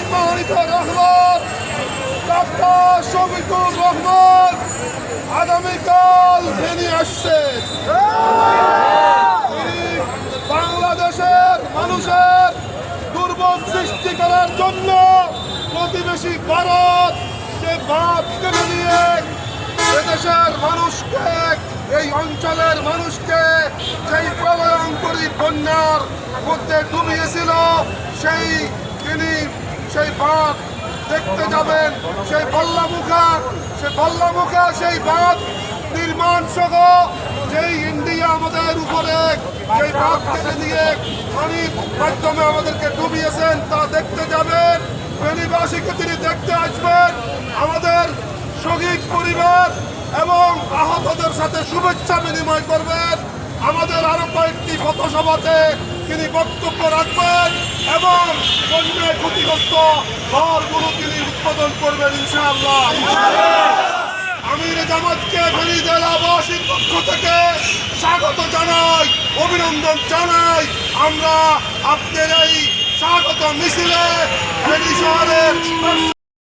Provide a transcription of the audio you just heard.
সম্মানিত রহমান ডাক্তার শফিকুর রহমান আগামীকাল ফেনী আসছেন। তিনি বাংলাদেশের মানুষের দুর্ভোগ সৃষ্টি করার জন্য প্রতিবেশী ভারত যে বাঁধ কেটে দিয়ে এদেশের মানুষকে, এই অঞ্চলের মানুষকে যেই প্রলয়ঙ্করী বন্যার মধ্যে ডুবিয়েছিল, তিনি সেই বাঁধ দেখতে যাবেন। সেই বল্লামুখা সেই বাঁধ নির্মাণ সহ যেই ইন্ডিয়া আমাদের উপরে সেই বাঁধ কেটে দিয়ে পানির মাধ্যমে আমাদেরকে ডুবিয়েছেন তা দেখতে যাবেন। ফেনীবাসীকে তিনি দেখতে আসবেন, আমাদের শহীদ পরিবার এবং আহতদের সাথে শুভেচ্ছা বিনিময় করবেন। আমাদের আরো কয়েকটি পথসভাতে তিনি বক্তব্য রাখবেন এবং বন্যায় ক্ষতিগ্রস্ত ঘরগুলো তিনি উদ্বোধন করবেন ইনশাআল্লাহ। আমির জামাতকে ফেনী জেলাবাসীর পক্ষ থেকে স্বাগত জানাই, অভিনন্দন জানাই। আমরা আপনাদের এই স্বাগত মিছিলে ফেনী শহরের